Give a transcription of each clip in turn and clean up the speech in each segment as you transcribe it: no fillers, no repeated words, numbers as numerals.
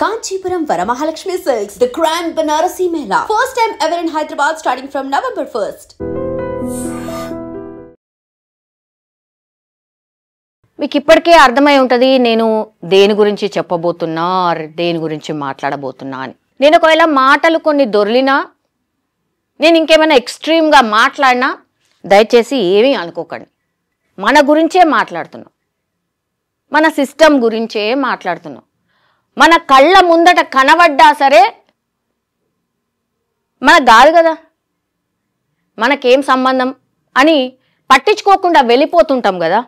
Kanchipuram Varamahalakshmi Silks, the Grand Banarasi Mela. First time ever in Hyderabad starting from November 1st. మీకు ఇప్పటికే అర్థమై ఉంటది నేను దేని గురించి చెప్పబోతున్నా దేని గురించి మాట్లాడబోతున్నా అని. నేను ఒకవేళ మాటలు కొన్ని దొర్లినా నేను ఇంకేమైనా ఎక్స్ట్రీమ్గా మాట్లాడినా దయచేసి ఏమీ అనుకోకండి. మన గురించే మాట్లాడుతున్నాం, మన సిస్టమ్ గురించే మాట్లాడుతున్నాం. మన కళ్ళ ముందట కనబడ్డా సరే మనకు కాదు కదా, మనకేం సంబంధం అని పట్టించుకోకుండా వెళ్ళిపోతుంటాం కదా.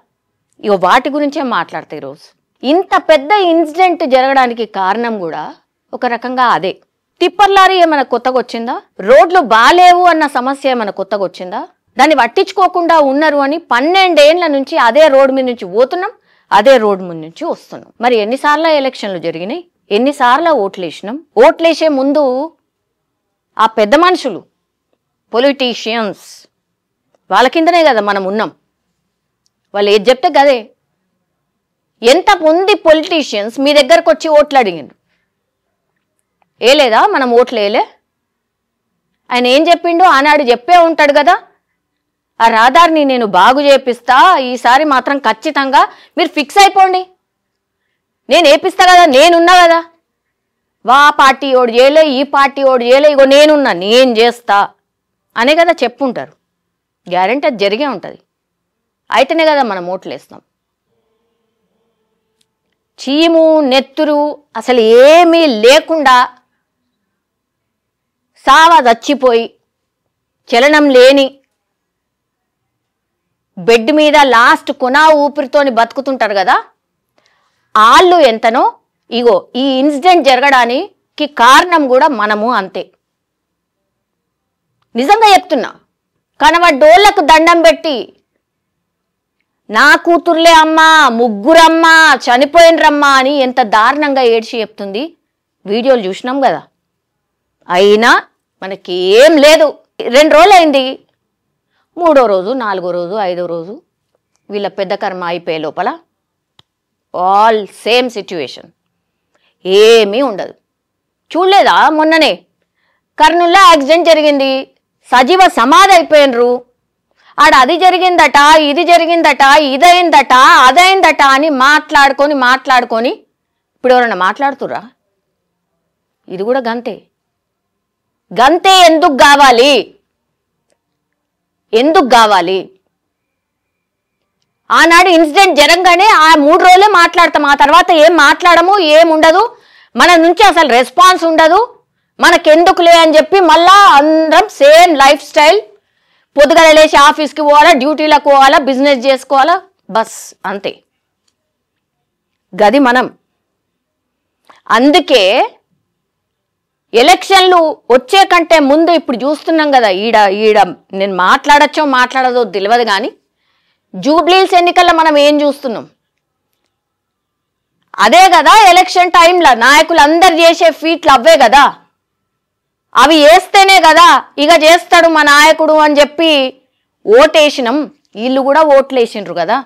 ఇక వాటి గురించే మాట్లాడతాయి ఈరోజు. ఇంత పెద్ద ఇన్సిడెంట్ జరగడానికి కారణం కూడా ఒక రకంగా అదే. టిప్పర్ లారీ ఏమైనా కొత్తగా వచ్చిందా? రోడ్లు బాలేవు అన్న సమస్య ఏమైనా కొత్తగా వచ్చిందా? దాన్ని పట్టించుకోకుండా ఉన్నారు అని 12 ఏళ్ల నుంచి అదే రోడ్డు మీద నుంచి పోతున్నాం, అదే రోడ్డు మీద నుంచి వస్తున్నాం. మరి ఎన్నిసార్లు ఎలక్షన్లు జరిగినాయి, ఎన్నిసార్లు ఓట్లేసినాం? ఓట్లేసే ముందు ఆ పెద్ద మనుషులు పొలిటీషియన్స్ వాళ్ళ కిందనే కదా మనం ఉన్నాం. వాళ్ళు ఏది చెప్తే కదే. ఎంతమంది పొలిటీషియన్స్ మీ దగ్గరకు వచ్చి ఓట్లు అడిగిండ్రు? ఏలేదా మనం ఓట్లు వేయలే? ఆయన ఏం చెప్పిండో ఆనాడు చెప్పే ఉంటాడు కదా, ఆ రహదారిని నేను బాగు చేపిస్తా, ఈసారి మాత్రం ఖచ్చితంగా మీరు ఫిక్స్ అయిపోండి, నేను వేపిస్తా కదా, నేనున్నా కదా, వా పార్టీ ఓడి చేయలే, ఈ పార్టీ ఓడి చేయలే, ఇగో నేనున్నా, నేను చేస్తా అనే కదా చెప్పుంటారు. గ్యారెంటీ అది జరిగే ఉంటుంది. అయితేనే కదా మనం ఓట్లు వేస్తాం. చీము నెత్తురు అసలు ఏమీ లేకుండా సావా చచ్చిపోయి చలనం లేని బెడ్ మీద లాస్ట్ కొనా ఊపిరితోని బతుకుతుంటారు కదా, వాళ్ళు ఎంతనో ఇగో ఈ ఇన్సిడెంట్ జరగడానికి కారణం కూడా మనము అంతే. నిజంగా చెప్తున్నా, కనవడ్డోళ్లకు దండం పెట్టి నా కూతుర్లే అమ్మా, ముగ్గురమ్మా చనిపోయినరమ్మా అని ఎంత దారుణంగా ఏడ్చి చెప్తుంది. వీడియోలు చూసినాం కదా. అయినా మనకేం లేదు. 2 రోజులు అయింది, 3వ రోజు 4వ రోజు 5వ రోజు వీళ్ళ పెద్ద కర్మ అయిపోయే లోపల ఆల్ సేమ్ సిచ్యువేషన్, ఏమీ ఉండదు. చూడలేదా మొన్ననే కర్నూలులో యాక్సిడెంట్ జరిగింది, సజీవ సమాధి అయిపోయినరు. ఆడ అది జరిగిందట, ఇది జరిగిందట, ఇదైందట, అదైందట అని మాట్లాడుకొని ఇప్పుడు ఎవరన్నా మాట్లాడుతురా? ఇది కూడా గంతే. ఎందుకు కావాలి? ఎందుకు కావాలి? ఆనాడు ఇన్సిడెంట్ జరగగానే ఆ 3 రోజులే మాట్లాడతాం, ఆ తర్వాత ఏం మాట్లాడము, ఏముండదు, మన నుంచి అసలు రెస్పాన్స్ ఉండదు, మనకెందుకులే అని చెప్పి మళ్ళా అందరం సేమ్ లైఫ్ స్టైల్. పొద్దుగల లేచి ఆఫీస్కి పోవాలా, డ్యూటీలకు పోవాలా, బిజినెస్ చేసుకోవాలా, బస్ అంతే. గది మనం. అందుకే ఎలక్షన్లు వచ్చే కంటే ముందు ఇప్పుడు చూస్తున్నాం కదా, ఈడ నేను మాట్లాడదో తెలియదు కానీ జూబ్లీస్ ఎన్నికల్లో మనం ఏం చూస్తున్నాం? అదే కదా ఎలక్షన్ టైంలో నాయకులు అందరు చేసే ఫీట్లు అవే కదా. అవి వేస్తేనే కదా ఇక చేస్తాడు మా నాయకుడు అని చెప్పి ఓటేసినాం. వీళ్ళు కూడా ఓట్లు వేసిండ్రు కదా.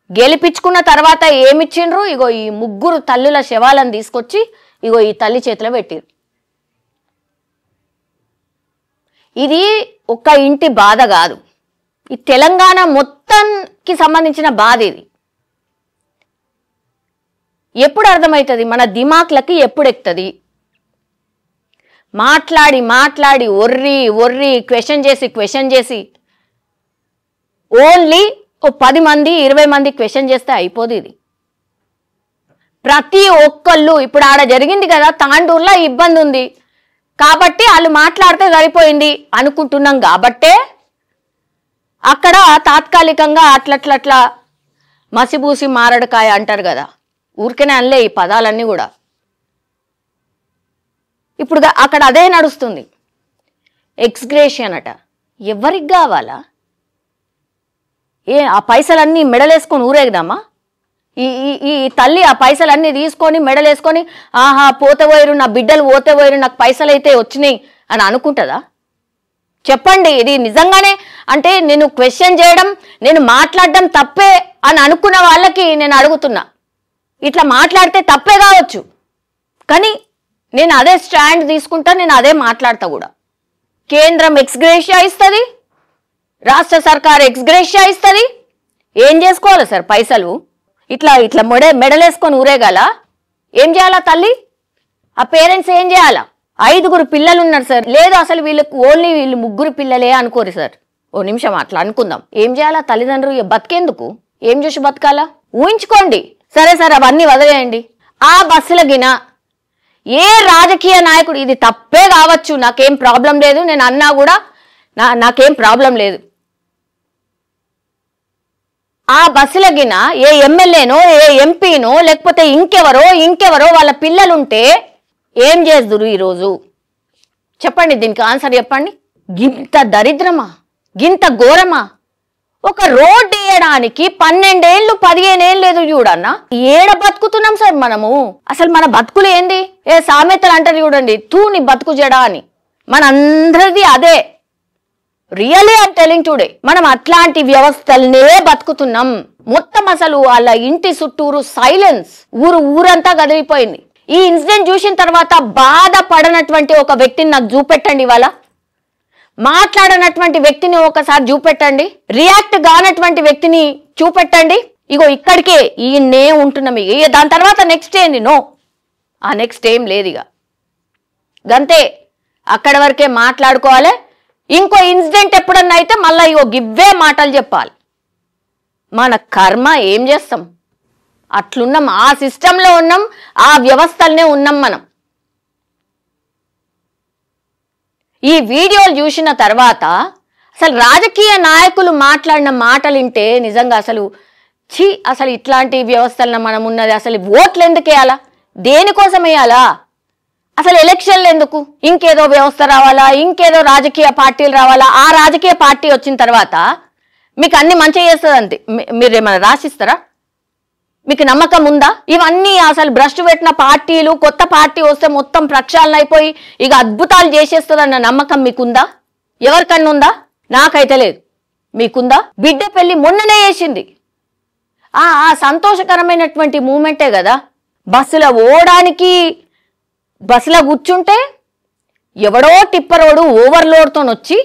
గెలిపించుకున్న తర్వాత ఏమిచ్చిండ్రు? ఇగో ఈ 3 తల్లుల శవాలను తీసుకొచ్చి ఇగో ఈ తల్లి చేతిలో పెట్టిరు. ఇది ఒక్క ఇంటి బాధ కాదు, ఈ తెలంగాణ మొత్తానికి సంబంధించిన బాధ. ఇది ఎప్పుడు అర్థమవుతుంది? మన దిమాక్లకి ఎప్పుడు ఎక్కుతుంది? మాట్లాడి ఒర్రి క్వశ్చన్ చేసి ఓన్లీ 10 మంది 20 మంది క్వశ్చన్ చేస్తే అయిపోదు. ఇది ప్రతి ఒక్కళ్ళు ఇప్పుడు ఆడ జరిగింది కదా, తాండూరులో ఇబ్బంది ఉంది కాబట్టి వాళ్ళు మాట్లాడితే సరిపోయింది అనుకుంటున్నాం. కాబట్టే అక్కడ తాత్కాలికంగా అట్లట్లట్లా మసిబూసి మారడకాయ అంటారు కదా, ఊరికేనే అనలే ఈ పదాలన్నీ కూడా. ఇప్పుడు అక్కడ అదే నడుస్తుంది. ఎక్స్గ్రేషన్ అట. ఎవరికి కావాలా? ఆ పైసలన్నీ మెడలేసుకొని ఊరేగదామా? ఈ తల్లి ఆ పైసలన్నీ తీసుకొని మెడలేసుకొని ఆహా పోతే పోయిరు, నా బిడ్డలు పోతే పోయిరు, నాకు పైసలు అయితే వచ్చినాయి అని అనుకుంటుందా? చెప్పండి. ఇది నిజంగానే అంటే నేను క్వశ్చన్ చేయడం, నేను మాట్లాడడం తప్పే అని అనుకున్న వాళ్ళకి నేను అడుగుతున్నా, ఇట్లా మాట్లాడితే తప్పే కావచ్చు, కానీ నేను అదే స్టాండ్ తీసుకుంటా, నేను అదే మాట్లాడతా కూడా. కేంద్రం ఎక్స్గ్రేషియా ఇస్తుంది, రాష్ట్ర సర్కార్ ఎక్స్గ్రేషియా ఇస్తుంది. ఏం చేసుకోవాలి సార్ పైసలు? ఇట్లా ఇట్లా మెడలేసుకొని ఊరేగాల? ఏం చేయాలా తల్లి? ఆ పేరెంట్స్ ఏం చేయాలా? 5 పిల్లలు ఉన్నారు సార్, లేదు అసలు వీళ్ళు 3 పిల్లలే అనుకోరు సార్. ఓ నిమిషం అట్లా అనుకుందాం. ఏం చేయాలా తల్లిదండ్రులు? బతికేందుకు? ఏం చేసి బతకాలా? ఊహించుకోండి. సరే సార్ అవన్నీ వదిలేయండి. ఆ బస్సుల గిన ఏ రాజకీయ నాయకుడు, ఇది తప్పే కావచ్చు, నాకేం ప్రాబ్లం లేదు, నేను అన్నా కూడా నాకేం ప్రాబ్లం లేదు. ఆ బస్సుల గిన ఏ ఎమ్మెల్యేనో ఏ ఎంపీనో లేకపోతే ఇంకెవరో వాళ్ళ పిల్లలుంటే ఏం చేస్తురు ఈరోజు? చెప్పండి, దీనికి ఆన్సర్ చెప్పండి. గింత దరిద్రమా, గింత ఘోరమా? ఒక రోడ్డు వేయడానికి 12 ఏళ్ళు 15 ఏళ్ళు లేదు చూడన్నా. ఏడ బతుకుతున్నాం సార్ మనము? అసలు మన బతుకులు ఏంది? ఏ సామెతలు అంటారు చూడండి, తూని బతుకు జడా అని. మనందరిది అదే. రియలీ ఐమ్ టెలింగ్ టుడే, మనం అట్లాంటి వ్యవస్థలనే బతుకుతున్నాం. మొత్తం అసలు వాళ్ళ ఇంటి చుట్టూరు సైలెన్స్, ఊరంతా గదిలిపోయింది. ఈ ఇన్సిడెంట్ చూసిన తర్వాత బాధపడనటువంటి ఒక వ్యక్తిని నాకు చూపెట్టండి, ఇవాళ మాట్లాడనటువంటి వ్యక్తిని ఒకసారి చూపెట్టండి, రియాక్ట్ కానటువంటి వ్యక్తిని చూపెట్టండి. ఇగో ఇక్కడికే ఈయన్నే ఉంటున్నాం. ఇక దాని తర్వాత నెక్స్ట్ ఏంది? నో, ఆ నెక్స్ట్ ఏం లేదు. ఇక గంతే, అక్కడి వరకే మాట్లాడుకోవాలి. ఇంకో ఇన్సిడెంట్ ఎప్పుడన్నా అయితే మళ్ళీ ఇగో గివ్వే మాటలు చెప్పాలి. మన కర్మ, ఏం చేస్తాం? అట్లున్నాం, ఆ సిస్టంలో ఉన్నాం, ఆ వ్యవస్థలనే ఉన్నాం మనం. ఈ వీడియోలు చూసిన తర్వాత అసలు రాజకీయ నాయకులు మాట్లాడిన మాటలు వింటే నిజంగా అసలు అసలు ఇట్లాంటి వ్యవస్థలను మనం ఉన్నది. అసలు ఓట్లు ఎందుకు వేయాలా? దేనికోసం వేయాలా? అసలు ఎలక్షన్లు ఎందుకు? ఇంకేదో వ్యవస్థ రావాలా? ఇంకేదో రాజకీయ పార్టీలు రావాలా? ఆ రాజకీయ పార్టీ వచ్చిన తర్వాత మీకు అన్ని మంచిగా చేస్తుంది అంతే. మీరు ఏమైనా రాసిస్తారా? మీకు నమ్మకం ఉందా? ఇవన్నీ అసలు భ్రష్టు పెట్టిన పార్టీలు, కొత్త పార్టీ వస్తే మొత్తం ప్రక్షాళన అయిపోయి ఇక అద్భుతాలు చేసేస్తుందన్న నమ్మకం మీకుందా? ఎవరికన్నా ఉందా? నాకైతే లేదు. మీకుందా? బిడ్డ పెళ్లి మొన్ననే చేసింది. ఆ సంతోషకరమైనటువంటి మూమెంటే కదా. బస్సులో ఓడానికి, బస్సులో కూర్చుంటే ఎవడో టిప్పరోడు ఓవర్లోడ్తో వచ్చి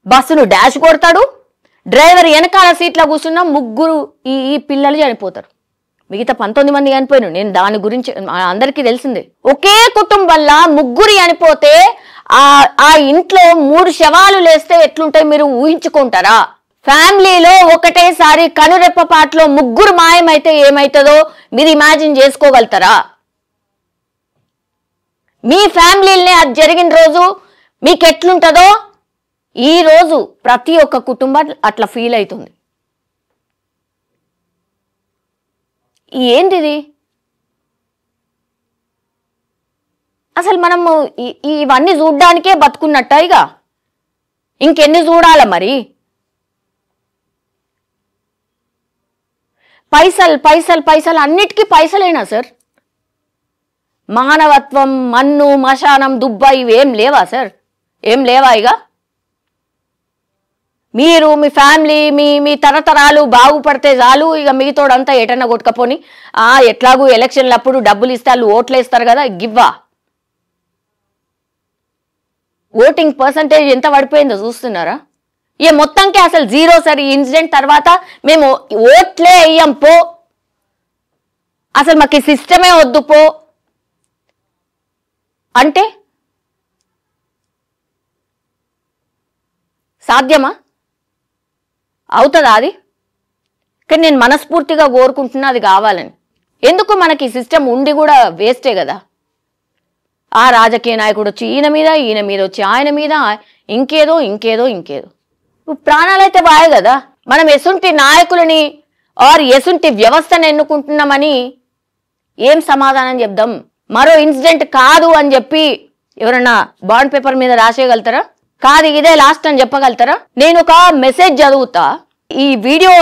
బస్సును డాష్ కొడతాడు. డ్రైవర్ వెనకాల సీట్లో కూర్చున్న 3 ఈ పిల్లలు చనిపోతారు. మిగతా 19 మంది చనిపోయినారు. నేను దాని గురించి అందరికీ తెలిసిందే. ఒకే కుటుంబంలో 3 చనిపోతే ఆ ఇంట్లో 3 శవాలు లేస్తే ఎట్లుంటాయి మీరు ఊహించుకుంటారా? ఫ్యామిలీలో ఒకటేసారి కనురెప్పపాట్లో 3 మాయమైతే ఏమైతుందో మీరు ఇమాజిన్ చేసుకోగలుగుతారా? మీ ఫ్యామిలీనే అది జరిగిన రోజు మీకు ఎట్లుంటుందో ఈ రోజు ప్రతి ఒక్క కుటుంబం అట్లా ఫీల్ అవుతుంది. ఏంటిది? అసలు మనము ఇవన్నీ చూడ్డానికే బతుకున్నట్ట? ఇక ఇంకెన్ని చూడాల మరి? పైసలు అన్నిటికీ పైసలేనా సార్? మానవత్వం, మన్ను, మశానం, దుబ్బ ఇవేం లేవా సార్? ఏం లేవా? ఇక మీరు మీ ఫ్యామిలీ మీ తరతరాలు బాగుపడితే చాలు, ఇక మిగతాడంతా ఎటన్నా కొట్టుకపోని ఎట్లాగూ ఎలక్షన్లు అప్పుడు డబ్బులు ఇస్తే వాళ్ళు ఓట్లు వేస్తారు కదా, గివ్వా? ఓటింగ్ పర్సంటేజ్ ఎంత పడిపోయిందో చూస్తున్నారా? ఇక మొత్తంకి అసలు 0 సార్. ఈ ఇన్సిడెంట్ తర్వాత మేము ఓట్లే వేయం పో, అసలు మాకు ఈ సిస్టమే వద్దు పో అంటే సాధ్యమా? అవుతుందా అది? కానీ నేను మనస్ఫూర్తిగా కోరుకుంటున్నా అది కావాలని. ఎందుకు? మనకి ఈ సిస్టమ్ ఉండి కూడా వేస్టే కదా. ఆ రాజకీయ నాయకుడు వచ్చి ఈయన మీద వచ్చి ఆయన మీద ఇంకేదో ప్రాణాలైతే బాయే కదా. మనం ఎసుంటి నాయకులని ఎసుంటి వ్యవస్థను ఎన్నుకుంటున్నామని ఏం సమాధానం చెప్దాం? మరో ఇన్సిడెంట్ కాదు అని చెప్పి ఎవరన్నా బాండ్ పేపర్ మీద రాసేయగలుగుతారా? కాదు ఇదే లాస్ట్ అని చెప్పగలుగుతారా? నేను ఒక మెసేజ్ చదువుతా. ఈ వీడియో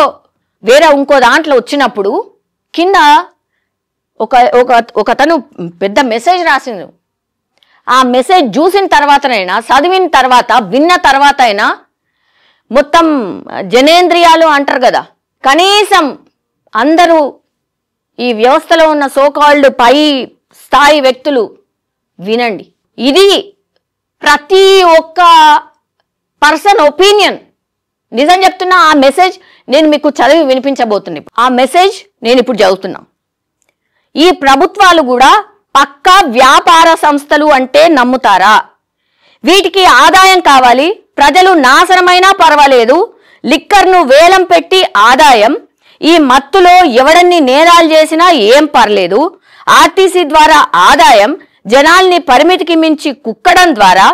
వేరే ఇంకో దాంట్లో వచ్చినప్పుడు కింద ఒకతను పెద్ద మెసేజ్ రాసిండు. ఆ మెసేజ్ చూసిన తర్వాతనైనా, చదివిన తర్వాత, విన్న తర్వాత అయినా మొత్తం జనేంద్రియాలు అంటారు కదా, కనీసం అందరూ ఈ వ్యవస్థలో ఉన్న సోకాల్డ్ పై స్థాయి వ్యక్తులు వినండి. ఇది ప్రతి ఒక్క పర్సన్ ఒపీనియన్. నిజం చెప్తున్నా, ఆ మెసేజ్ నేను మీకు చదివి వినిపించబోతున్నా. ఆ మెసేజ్ నేను ఇప్పుడు చదువుతున్నా. ఈ ప్రభుత్వాలు కూడా పక్కా వ్యాపార సంస్థలు అంటే నమ్ముతారా? వీటికి ఆదాయం కావాలి, ప్రజలు నాశనమైనా పర్వాలేదు, లిక్కర్ను వేలం పెట్టి ఆదాయం, ఈ మత్తులో ఎవడన్ని నేరాలు చేసినా ఏం పర్లేదు, ఆర్టీసీ ద్వారా ఆదాయం, జనాల్ని పరిమితికి మించి కుక్కడం ద్వారా,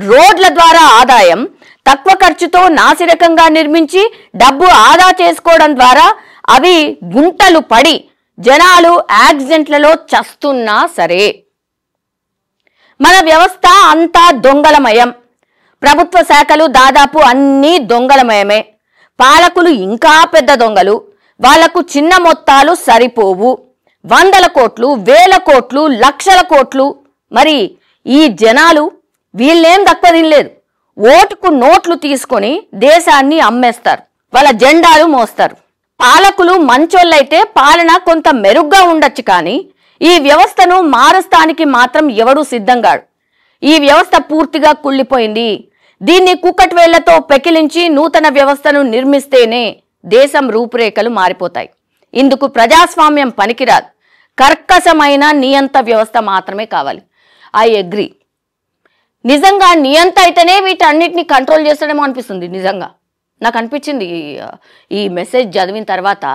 రోడ్ల ద్వారా ఆదాయం, తక్కువ ఖర్చుతో నాసిరకంగా నిర్మించి డబ్బు ఆదా చేసుకోవడం ద్వారా అవి గుంటలు పడి జనాలు యాక్సిడెంట్లలో చస్తున్నా సరే. మన వ్యవస్థ అంతా దొంగలమయం. ప్రభుత్వ శాఖలు దాదాపు అన్నీ దొంగలమయమే. పాలకులు ఇంకా పెద్ద దొంగలు. వాళ్లకు చిన్న మొత్తాలు సరిపోవు. 100 కోట్లు, 1000 కోట్లు, లక్షల కోట్లు. మరి ఈ జనాలు వీళ్ళేం దక్కువ తినలేదు. ఓటుకు నోట్లు తీసుకొని దేశాన్ని అమ్మేస్తారు, వాళ్ళ జెండాలు మోస్తారు. పాలకులు మంచోళ్ళైతే పాలన కొంత మెరుగ్గా ఉండొచ్చు, కానీ ఈ వ్యవస్థను మారుస్తానికి మాత్రం ఎవడూ సిద్ధంగాడు. ఈ వ్యవస్థ పూర్తిగా కుళ్ళిపోయింది. దీన్ని కుక్కట్వేళ్లతో పెకిలించి నూతన వ్యవస్థను నిర్మిస్తేనే దేశం రూపురేఖలు మారిపోతాయి. ఇందుకు ప్రజాస్వామ్యం పనికిరాదు, కర్కశమైన నియంత వ్యవస్థ మాత్రమే కావాలి. I agree. నిజంగా నియంత అయితేనే వీటన్నిటిని కంట్రోల్ చేస్తాడేమో అనిపిస్తుంది. నిజంగా నాకు అనిపించింది ఈ మెసేజ్ చదివిన తర్వాత.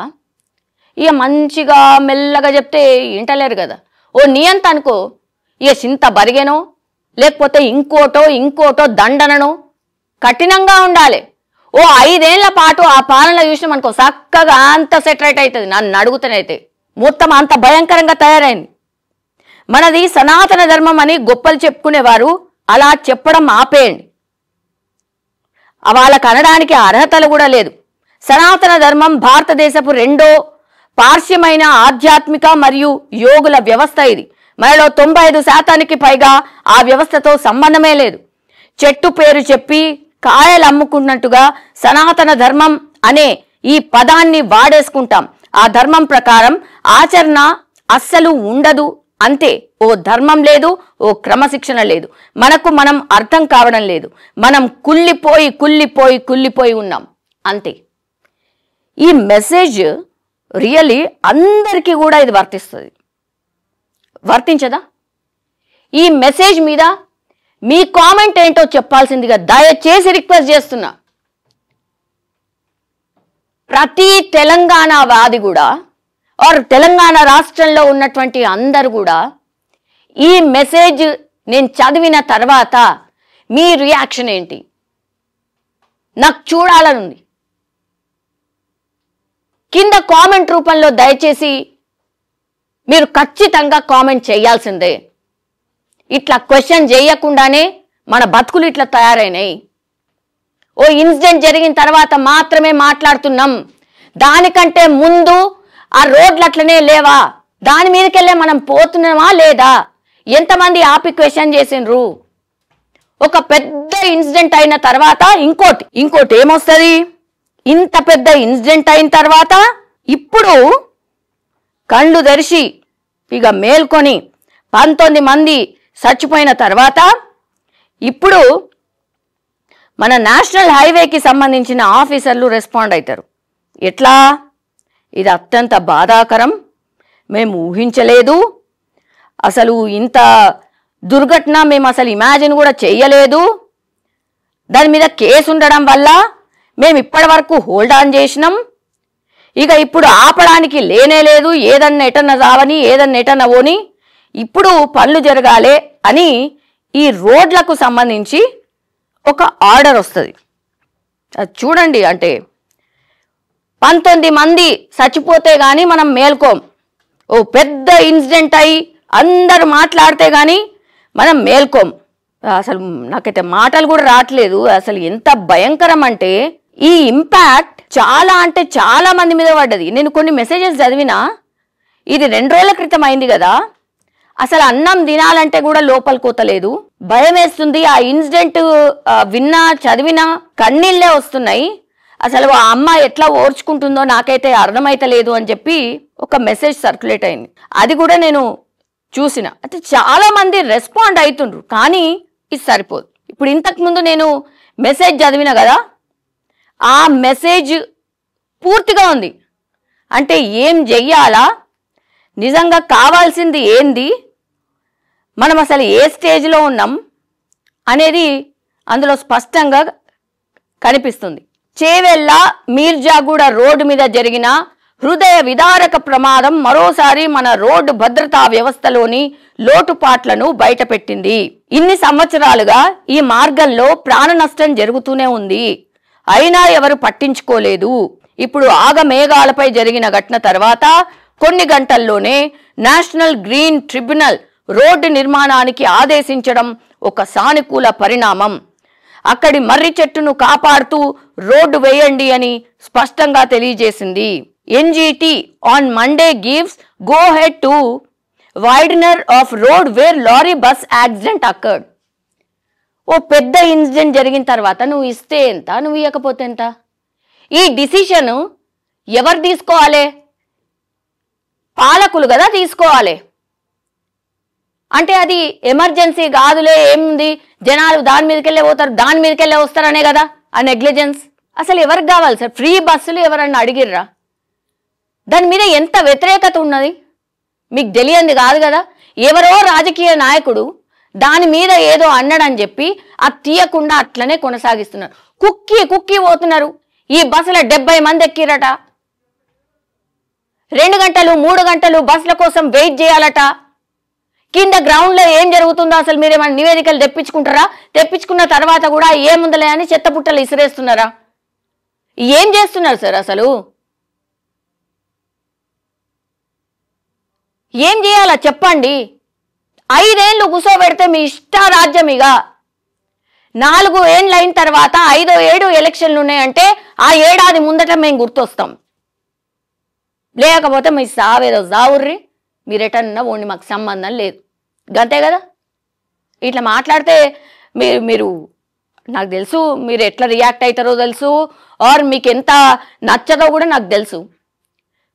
ఇక మంచిగా మెల్లగా చెప్తే వింటలేరు కదా. ఓ నియంత అనుకో, ఇక చింత బరిగేనో లేకపోతే ఇంకోటో దండనో కఠినంగా ఉండాలి. ఓ 5 ఏళ్ల పాటు ఆ పాలన చూసినాం అనుకో, చక్కగా అంత సెటరేట్ అవుతుంది. నన్ను అడుగుతానైతే మొత్తం అంత భయంకరంగా తయారైంది. మనది సనాతన ధర్మం అని గొప్పలు చెప్పుకునేవారు అలా చెప్పడం ఆపేయండి. వాళ్ళకు అనడానికి అర్హతలు కూడా లేదు. సనాతన ధర్మం భారతదేశపు రెండో పార్శ్యమైన ఆధ్యాత్మిక మరియు యోగుల వ్యవస్థ. ఇది మనలో 95% పైగా ఆ వ్యవస్థతో సంబంధమే లేదు. చెట్టు పేరు చెప్పి కాయలు అమ్ముకున్నట్టుగా సనాతన ధర్మం అనే ఈ పదాన్ని వాడేసుకుంటాం. ఆ ధర్మం ప్రకారం ఆచరణ అస్సలు ఉండదు. అంతే. ఓ ధర్మం లేదు, ఓ క్రమశిక్షణ లేదు. మనకు మనం అర్థం కావడం లేదు. మనం కుళ్ళిపోయి ఉన్నాం. అంతే. ఈ మెసేజ్ రియల్లీ అందరికీ కూడా ఇది వర్తిస్తుంది. వర్తించదా? ఈ మెసేజ్ మీద మీ కామెంట్ ఏంటో చెప్పాల్సిందిగా దయచేసి రిక్వెస్ట్ చేస్తున్నా. ప్రతి తెలంగాణ వాది కూడా ఆర్ తెలంగాణ రాష్ట్రంలో ఉన్నటువంటి అందరు కూడా ఈ మెసేజ్ నేను చదివిన తర్వాత మీ రియాక్షన్ ఏంటి నాకు చూడాలనుంది. కింద కామెంట్ రూపంలో దయచేసి మీరు ఖచ్చితంగా కామెంట్ చేయాల్సిందే. ఇట్లా క్వశ్చన్ చేయకుండానే మన బతుకులు ఇట్లా తయారైనాయి. ఓ ఇన్సిడెంట్ జరిగిన తర్వాత మాత్రమే మాట్లాడుతున్నాం. దానికంటే ముందు ఆ రోడ్లు అట్లనే లేవా? దాని మీదకెళ్ళే మనం పోతున్నామా లేదా? ఎంతమంది ఆపి క్వశ్చన్ చేసిండ్రు? ఒక పెద్ద ఇన్సిడెంట్ అయిన తర్వాత ఇంకోటి ఏమొస్తుంది? ఇంత పెద్ద ఇన్సిడెంట్ అయిన తర్వాత ఇప్పుడు కళ్ళు తెరిచి ఇక మేల్కొని 19 మంది చచ్చిపోయిన తర్వాత ఇప్పుడు మన నేషనల్ హైవేకి సంబంధించిన ఆఫీసర్లు రెస్పాండ్ అవుతారు. ఎట్లా? ఇది అత్యంత బాధాకరం, మేము ఊహించలేదు, అసలు ఇంత దుర్ఘటన మేము అసలు ఇమాజిన్ కూడా చేయలేదు, దాని మీద కేసు ఉండడం వల్ల మేము ఇప్పటి వరకు హోల్డ్ ఆన్ చేసినాం, ఇక ఇప్పుడు ఆపడానికి లేనే లేదు, ఏదన్నా ఎటన్నా రావని ఏదన్నా ఎటన్నా పోని ఇప్పుడు పనులు జరగాలి అని ఈ రోడ్లకు సంబంధించి ఒక ఆర్డర్ వస్తుంది. అది చూడండి. అంటే 19 మంది చచ్చిపోతే కానీ మనం మేల్కోం. ఓ పెద్ద ఇన్సిడెంట్ అయి అందరు మాట్లాడితే కానీ మనం మేల్కోం. అసలు నాకైతే మాటలు కూడా రావట్లేదు. అసలు ఎంత భయంకరం అంటే ఈ ఇంపాక్ట్ చాలా అంటే చాలా మంది మీద పడ్డది. నేను కొన్ని మెసేజెస్ చదివినా, ఇది 2 రోజుల క్రితం అయింది కదా, అసలు అన్నం తినాలంటే కూడా లోపల కోతలేదు, భయం వేస్తుంది. ఆ ఇన్సిడెంట్ విన్నా చదివినా కన్నీళ్ళే వస్తున్నాయి. అసలు ఆ అమ్మ ఎట్లా ఓర్చుకుంటుందో నాకైతే అర్థమైతలేదు అని చెప్పి ఒక మెసేజ్ సర్క్యులేట్ అయింది. అది కూడా నేను చూసిన అయితే చాలా మంది రెస్పాండ్ అవుతుండ్రు, కానీ ఇది సరిపోదు. ఇప్పుడు ఇంతకుముందు నేను మెసేజ్ చదివిన కదా, ఆ మెసేజ్ పూర్తిగా ఉంది. అంటే ఏం చెయ్యాలా, నిజంగా కావాల్సింది ఏంది, మనం అసలు ఏ స్టేజ్లో ఉన్నాం అనేది అందులో స్పష్టంగా కనిపిస్తుంది. చేవెళ్ళ మీర్జాగూడ రోడ్డు మీద జరిగిన హృదయ విదారక ప్రమాదం మరోసారి మన రోడ్డు భద్రతా వ్యవస్థలోని లోటుపాట్లను బయటపెట్టింది. ఇన్ని సంవత్సరాలుగా ఈ మార్గంలో ప్రాణ నష్టం జరుగుతూనే ఉంది, అయినా ఎవరు పట్టించుకోలేదు. ఇప్పుడు ఆగమేఘాలపై జరిగిన ఘటన తర్వాత కొన్ని గంటల్లోనే నేషనల్ గ్రీన్ ట్రిబ్యునల్ రోడ్డు నిర్మాణానికి ఆదేశించడం ఒక సానుకూల పరిణామం. అక్కడి మర్రి చెట్టును కాపాడుతూ రోడ్డు వేయండి అని స్పష్టంగా తెలియజేసింది. NGT on Monday gives go ahead to widener of road where lorry bus accident occurred. ఓ పెద్ద ఇన్సిడెంట్ జరిగిన తర్వాత నువ్వు ఇస్తే ఎంత, నువ్వు ఇవ్వకపోతే ఎంత? ఈ డిసిషన్ ఎవరు తీసుకోవాలి? పాలకులు కదా తీసుకోవాలి. అంటే అది ఎమర్జెన్సీ కాదులే, ఏముంది, జనాలు దాని మీదకెళ్ళే పోతారు, దాని మీదకెళ్ళే వస్తారనే కదా ఆ నెగ్లిజెన్స్. అసలు ఎవరికి కావాలి సార్? ఫ్రీ బస్సులు ఎవరన్నా అడిగిర్రా? దాని మీద ఎంత వ్యతిరేకత ఉన్నది మీకు తెలియంది కాదు కదా. ఎవరో రాజకీయ నాయకుడు దాని మీద ఏదో అన్నాడని చెప్పి అది తీయకుండా అట్లనే కొనసాగిస్తున్నారు. కుక్కి పోతున్నారు. ఈ బస్సులో 70 మంది ఎక్కిరట, 2 గంటలు 3 గంటలు బస్సుల కోసం వెయిట్ చేయాలట. కింద గ్రౌండ్లో ఏం జరుగుతుందో అసలు మీరేమైనా నివేదికలు తెప్పించుకుంటారా? తెప్పించుకున్న తర్వాత కూడా ఏముందలే అని చెత్తపుట్టలు ఇసిరేస్తున్నారా? ఏం చేస్తున్నారు సార్? అసలు ఏం చేయాలా చెప్పండి? 5 ఏళ్ళు కూర్చోబెడితే మీ ఇష్టారాజ్యం. ఇక 4 ఏళ్ళు అయిన తర్వాత 5వ ఏడు ఎలక్షన్లు ఉన్నాయంటే ఆ ఏడాది ముందట మేము గుర్తొస్తాం. లేకపోతే మీ సావేదో సావుర్రి, మీరెటన్నా ఓండి, మాకు సంబంధం లేదు, గంతే కదా. ఇట్లా మాట్లాడితే మీరు నాకు తెలుసు మీరు ఎట్లా రియాక్ట్ అవుతారో తెలుసు, ఆర్ మీకు ఎంత నచ్చదో కూడా నాకు తెలుసు.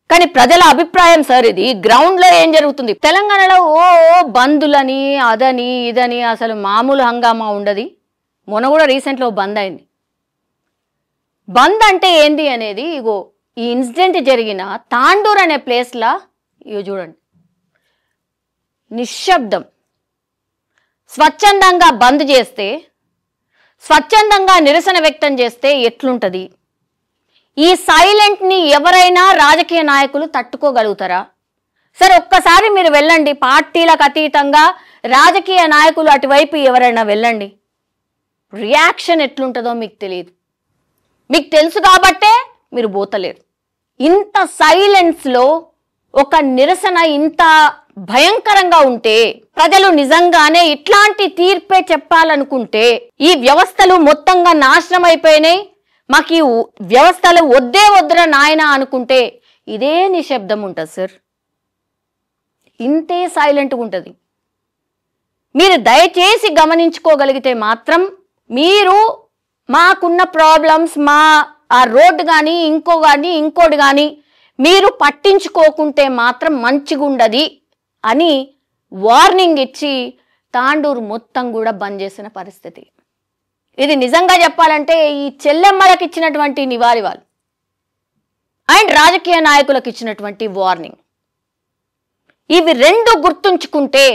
కానీ ప్రజల అభిప్రాయం సార్, ఇది గ్రౌండ్లో ఏం జరుగుతుంది. తెలంగాణలో ఓ బంధులని అదని ఇదని అసలు మామూలు హంగామా ఉండదు. మొన్న కూడా రీసెంట్లో బంద్ అయింది. బంద్ అంటే ఏంది అనేది ఇగో ఈ ఇన్సిడెంట్ జరిగిన తాండూర్ అనే ప్లేస్లా ఇగో చూడండి, నిశ్శబ్దం. స్వచ్ఛందంగా బంద్ చేస్తే, స్వచ్ఛందంగా నిరసన వ్యక్తం చేస్తే ఎట్లుంటుంది? ఈ సైలెంట్ని ఎవరైనా రాజకీయ నాయకులు తట్టుకోగలుగుతారా? సరే ఒక్కసారి మీరు వెళ్ళండి, పార్టీలకు అతీతంగా రాజకీయ నాయకులు అటువైపు ఎవరైనా వెళ్ళండి, రియాక్షన్ ఎట్లుంటుందో మీకు తెలియదు. మీకు తెలుసు కాబట్టే మీరు పోతలేరు. ఇంత సైలెన్స్లో ఒక నిరసన ఇంత భయంకరంగా ఉంటే, ప్రజలు నిజంగానే ఇట్లాంటి తీర్పే చెప్పాలనుకుంటే, ఈ వ్యవస్థలు మొత్తంగా నాశనం అయిపోయినాయి, మాకు ఈ వ్యవస్థలు వద్దురా నాయన అనుకుంటే ఇదే నిశ్శబ్దం ఉంటుంది సార్. ఇంతే సైలెంట్గా ఉంటుంది. మీరు దయచేసి గమనించుకోగలిగితే మాత్రం మీరు మాకున్న ప్రాబ్లమ్స్, మా ఆ రోడ్డు కానీ ఇంకోటి కానీ మీరు పట్టించుకోకుంటే మాత్రం మంచిగుండది అని వార్నింగ్ ఇచ్చి తాండూరు మొత్తం కూడా బంద్ చేసిన పరిస్థితి. ఇది నిజంగా చెప్పాలంటే ఈ చెల్లెమ్మలకు ఇచ్చినటువంటి నివాళి వాళ్ళు అండ్ రాజకీయ నాయకులకు ఇచ్చినటువంటి వార్నింగ్. ఇవి రెండు గుర్తుంచుకుంటే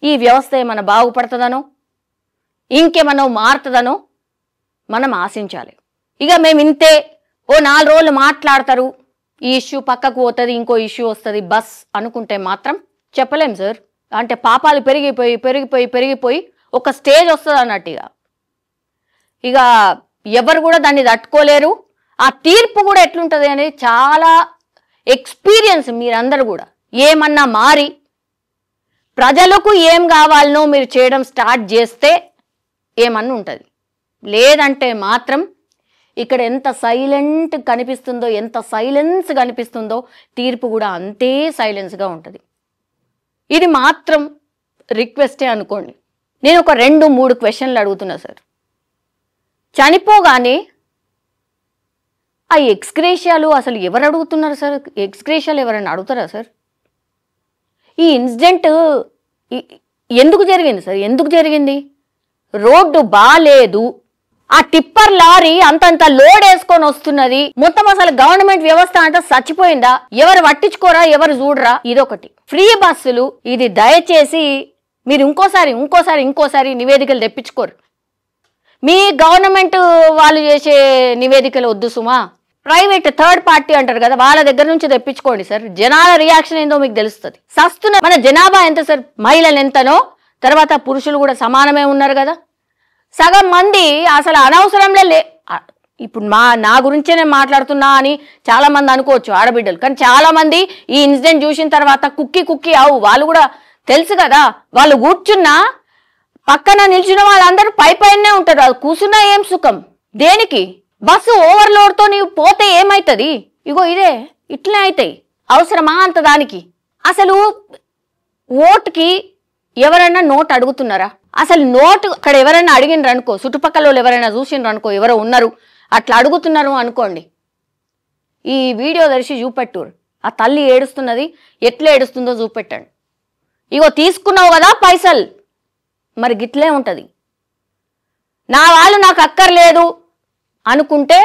ఈ వ్యవస్థ ఏమైనా బాగుపడుతుందనో ఇంకేమనో మారుతుందనో మనం ఆశించాలి. ఇక మేము ఇంతే, ఓ 4 రోజులు మాట్లాడతారు, ఈ ఇష్యూ పక్కకు పోతుంది, ఇంకో ఇష్యూ వస్తుంది బస్ అనుకుంటే మాత్రం చెప్పలేం సార్. అంటే పాపాలు పెరిగిపోయి ఒక స్టేజ్ వస్తుంది అన్నట్టుగా ఇక ఎవరు కూడా దాన్ని తట్టుకోలేరు. ఆ తీర్పు కూడా ఎట్లుంటుంది అనేది చాలా ఎక్స్పీరియన్స్. మీరందరూ కూడా ఏమన్నా మారి ప్రజలకు ఏం కావాలనో మీరు చేయడం స్టార్ట్ చేస్తే ఏమన్నా ఉంటుంది. లేదంటే మాత్రం ఇక్కడ ఎంత సైలెంట్ కనిపిస్తుందో, ఎంత సైలెన్స్ కనిపిస్తుందో తీర్పు కూడా అంతే సైలెన్స్గా ఉంటుంది. ఇది మాత్రం రిక్వెస్టే అనుకోండి. నేను ఒక 2-3 క్వశ్చన్లు అడుగుతున్నా సార్. చనిపోగానే ఆ ఎక్స్గ్రేషియాలు అసలు ఎవరు అడుగుతున్నారు సార్? ఎక్స్గ్రేషియాలు ఎవరైనా అడుగుతారా సార్? ఈ ఇన్సిడెంట్ ఎందుకు జరిగింది సార్? ఎందుకు జరిగింది? రోడ్డు బాలేదు, ఆ టిప్పర్ లారీ అంతంత లోడ్ వేసుకొని వస్తున్నది, మొత్తం అసలు గవర్నమెంట్ వ్యవస్థ అంటే చచ్చిపోయిందా? ఎవరు పట్టించుకోరా, ఎవరు చూడరా? ఇదొకటి. ఫ్రీ బస్సులు, ఇది దయచేసి మీరు ఇంకోసారి నివేదికలు తెప్పించుకోరు. మీ గవర్నమెంట్ వాళ్ళు చేసే నివేదికలు వద్దు సుమా. ప్రైవేట్ థర్డ్ పార్టీ అంటారు కదా, వాళ్ళ దగ్గర నుంచి తెప్పించుకోండి సార్. జనాల రియాక్షన్ ఏందో మీకు తెలుస్తుంది. సస్తున్న మన జనాభా ఎంత సార్? మహిళలు ఎంతనో, తర్వాత పురుషులు కూడా సమానమే ఉన్నారు కదా. సగం మంది అసలు అనవసరంలే ఇప్పుడు నా గురించే నేను మాట్లాడుతున్నా అని చాలా మంది అనుకోవచ్చు ఆడబిడ్డలు. కానీ చాలా మంది ఈ ఇన్సిడెంట్ చూసిన తర్వాత కుక్కి వాళ్ళు కూడా తెలుసు కదా, వాళ్ళు కూర్చున్నా పక్కన నిల్చున్న వాళ్ళందరూ పైనే ఉంటారు. అది కూర్చున్నా ఏం సుఖం? దేనికి? బస్సు ఓవర్లోడ్తో నీవు పోతే ఏమవుతుంది? ఇగో ఇదే ఇట్లనే అవుతాయి. అవసరమా అంత దానికి? అసలు ఓటుకి ఎవరైనా నోట్ అడుగుతున్నారా? అసలు నోటు అక్కడ ఎవరైనా అడిగినరు అనుకో, చుట్టుపక్కల వాళ్ళు ఎవరైనా చూసిండ్రు అనుకో, ఎవరో ఉన్నారు అట్లా అడుగుతున్నారు అనుకోండి, ఈ వీడియో తెరిచి చూపెట్టురు. ఆ తల్లి ఏడుస్తున్నది, ఎట్లా ఏడుస్తుందో చూపెట్టండి. ఇగో తీసుకున్నావు కదా పైసలు, మరి గిట్లే ఉంటుంది. నా వాళ్ళు నాకు అక్కర్లేదు అనుకుంటే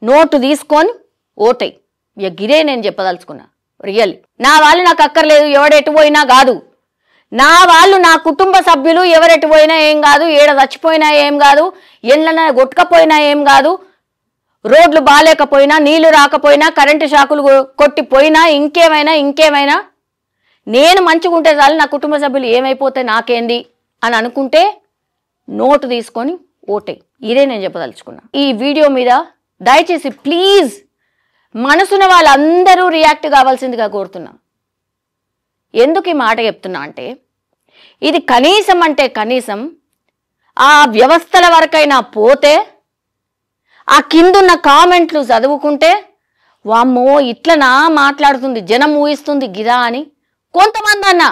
నోటు తీసుకొని ఓటై. ఇక గిరే నేను చెప్పదలుచుకున్నా. రియల్ నా వాళ్ళు నాకు అక్కర్లేదు, ఎవడెటు పోయినా కాదు. నా వాళ్ళు నా కుటుంబ సభ్యులు ఎవరెటు పోయినా ఏం కాదు, ఏడ చచ్చిపోయినా ఏం కాదు, ఎళ్ళన కొట్టుకపోయినా ఏం కాదు, రోడ్లు బాగాలేకపోయినా, నీళ్లు రాకపోయినా, కరెంటు షాకులు కొట్టిపోయినా, ఇంకేమైనా నేను మంచిగా ఉంటే చాలు, నా కుటుంబ సభ్యులు ఏమైపోతే నాకేంది అని అనుకుంటే నోటు తీసుకొని ఓటే. ఇదే నేను చెప్పదలుచుకున్నా. ఈ వీడియో మీద దయచేసి ప్లీజ్ మనసున్న వాళ్ళందరూ రియాక్ట్ కావాల్సిందిగా కోరుతున్నా. ఎందుకు ఈ మాట చెప్తున్నా అంటే, ఇది కనీసం ఆ వ్యవస్థల వరకైనా పోతే, ఆ కిందున్న కామెంట్లు చదువుకుంటే, వామ్మో ఇట్లనా మాట్లాడుతుంది, జనం ఊహిస్తుంది గిదా అని కొంతమంది అన్న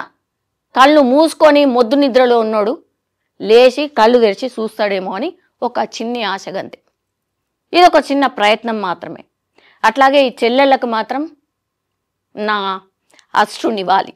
కళ్ళు మూసుకొని మొద్దు నిద్రలో ఉన్నాడు లేచి కళ్ళు తెరిచి చూస్తాడేమో అని ఒక చిన్ని ఆశగంతే. ఇది ఒక చిన్న ప్రయత్నం మాత్రమే. అట్లాగే ఈ చెల్లెళ్ళకు మాత్రం నా అశ్రు నివాలి.